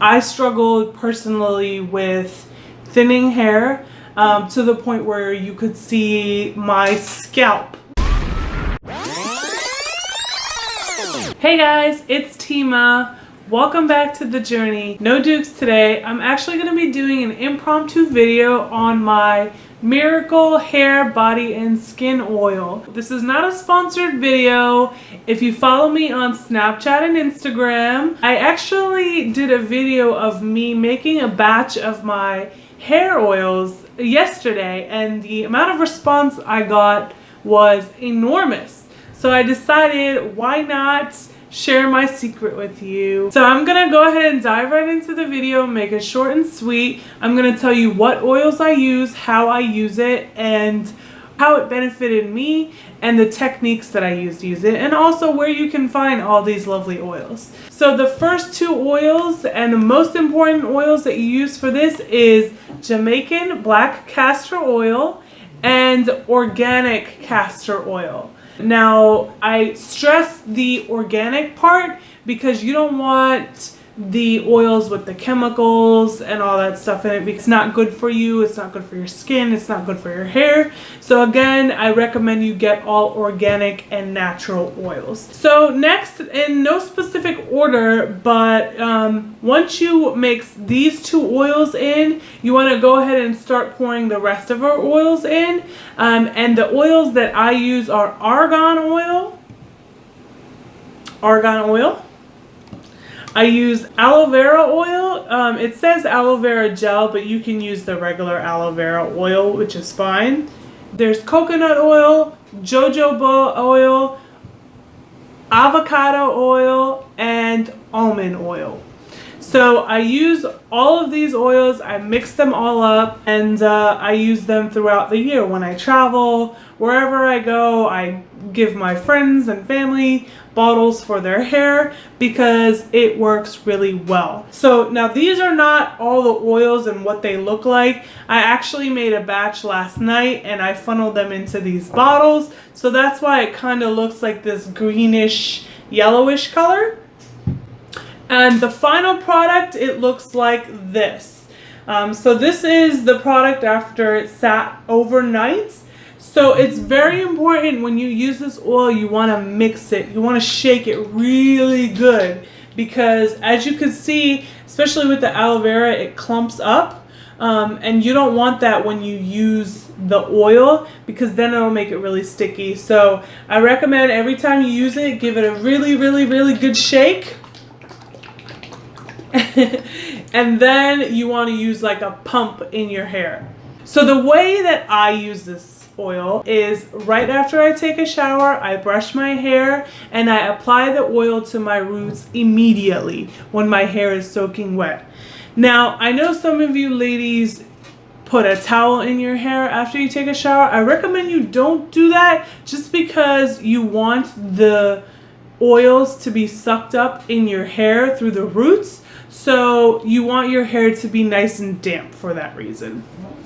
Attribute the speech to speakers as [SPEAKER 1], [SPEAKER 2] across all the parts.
[SPEAKER 1] I struggled personally with thinning hair to the point where you could see my scalp. Hey guys, it's Tima. Welcome back to the journey. No dukes today. I'm actually going to be doing an impromptu video on my Miracle Hair, Body, and Skin Oil. This is not a sponsored video. If you follow me on Snapchat and Instagram, I actually did a video of me making a batch of my hair oils yesterday, and the amount of response I got was enormous. So I decided, why not share my secret with you? So I'm gonna go ahead and dive right into the video, make it short and sweet. I'm gonna tell you what oils I use, how I use it, and how it benefited me, and the techniques that I use to use it, and also where you can find all these lovely oils. So the first two oils and the most important oils that you use for this is Jamaican black castor oil and organic castor oil. Now, I stress the organic part because you don't want the oils with the chemicals and all that stuff in it, because it's not good for you, it's not good for your skin, it's not good for your hair. So again, I recommend you get all organic and natural oils. So next, in no specific order, but once you mix these two oils in, you want to go ahead and start pouring the rest of our oils in. And the oils that I use are argan oil. I use aloe vera oil. It says aloe vera gel, but you can use the regular aloe vera oil, which is fine. There's coconut oil, jojoba oil, avocado oil, and almond oil. So I use all of these oils, I mix them all up, and I use them throughout the year. When I travel, wherever I go, I give my friends and family bottles for their hair because it works really well. So now these are not all the oils and what they look like. I actually made a batch last night and I funneled them into these bottles. So that's why it kind of looks like this greenish, yellowish color. And the final product, it looks like this. So this is the product after it sat overnight. So it's very important when you use this oil, you want to mix it. You want to shake it really good, because as you can see, especially with the aloe vera, it clumps up. And you don't want that when you use the oil, because then it'll make it really sticky. So I recommend every time you use it, give it a really, really, really good shake. And then you want to use like a pump in your hair. So the way that I use this oil is right after I take a shower, I brush my hair and I apply the oil to my roots immediately when my hair is soaking wet. Now, I know some of you ladies put a towel in your hair after you take a shower. I recommend you don't do that, just because you want the oils to be sucked up in your hair through the roots. So you want your hair to be nice and damp for that reason.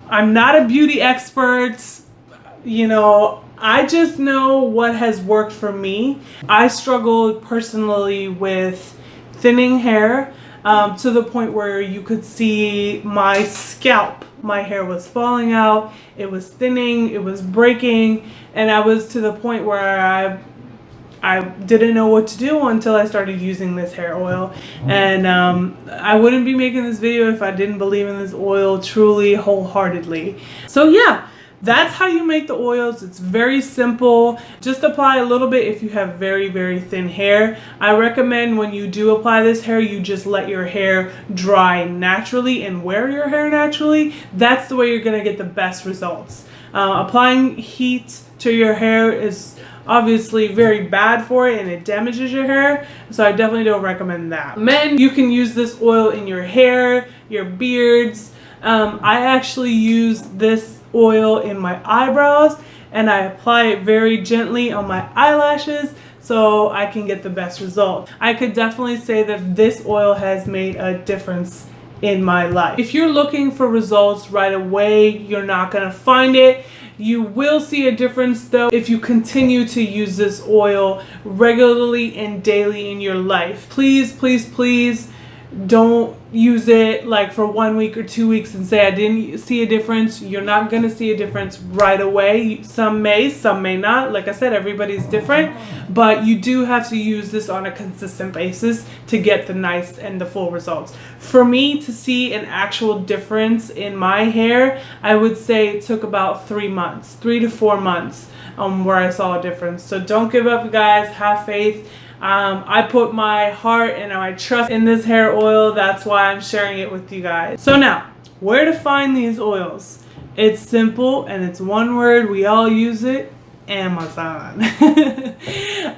[SPEAKER 1] I'm not a beauty expert. You know, I just know what has worked for me. I struggled personally with thinning hair to the point where you could see my scalp. My hair was falling out, it was thinning, it was breaking, and I was to the point where I didn't know what to do until I started using this hair oil. And I wouldn't be making this video if I didn't believe in this oil truly, wholeheartedly. So yeah, that's how you make the oils. It's very simple. Just apply a little bit if you have very, very thin hair. I recommend when you do apply this hair, you just let your hair dry naturally and wear your hair naturally. That's the way you're gonna get the best results. Applying heat to your hair is obviously very bad for it and it damages your hair, so I definitely don't recommend that. Men, you can use this oil in your hair, your beards. I actually use this oil in my eyebrows and I apply it very gently on my eyelashes so I can get the best result. I could definitely say that this oil has made a difference in my life. If you're looking for results right away, you're not gonna find it. You will see a difference though if you continue to use this oil regularly and daily in your life. Please, please, please Don't use it like for 1 week or 2 weeks and say I didn't see a difference. You're not going to see a difference right away. Some may not. Like I said, everybody's different, but you do have to use this on a consistent basis to get the nice and the full results. For me to see an actual difference in my hair, I would say it took about 3 months, 3 to 4 months where I saw a difference. So don't give up, guys. Have faith. I put my heart and my trust in this hair oil. That's why I'm sharing it with you guys. So now, where to find these oils? It's simple and it's one word. We all use it. Amazon.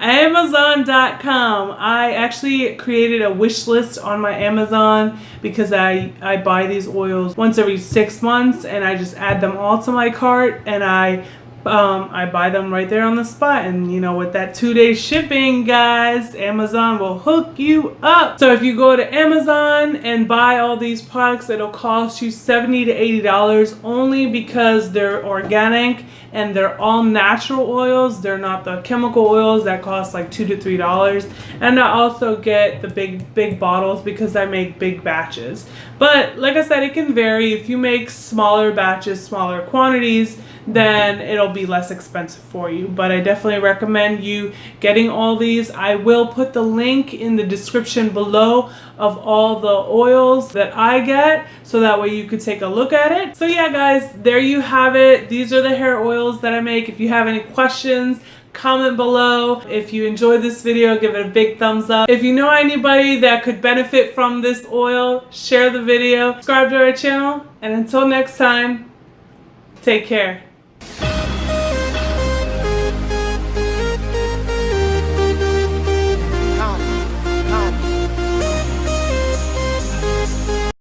[SPEAKER 1] Amazon.com. I actually created a wish list on my Amazon because I buy these oils once every 6 months, and I just add them all to my cart, and I buy them right there on the spot. And you know, with that 2-day shipping, guys, Amazon will hook you up. So if you go to Amazon and buy all these products, it'll cost you $70 to $80 only because they're organic and they're all natural oils. They're not the chemical oils that cost like $2 to $3. And I also get the big bottles because I make big batches. But like I said, it can vary. If you make smaller batches, smaller quantities, then it'll be less expensive for you. But I definitely recommend you getting all these. I will put the link in the description below of all the oils that I get, so that way you could take a look at it. So yeah, guys, there you have it. These are the hair oils that I make. If you have any questions, comment below. If you enjoyed this video, give it a big thumbs up. If you know anybody that could benefit from this oil, share the video, subscribe to our channel, and until next time, take care.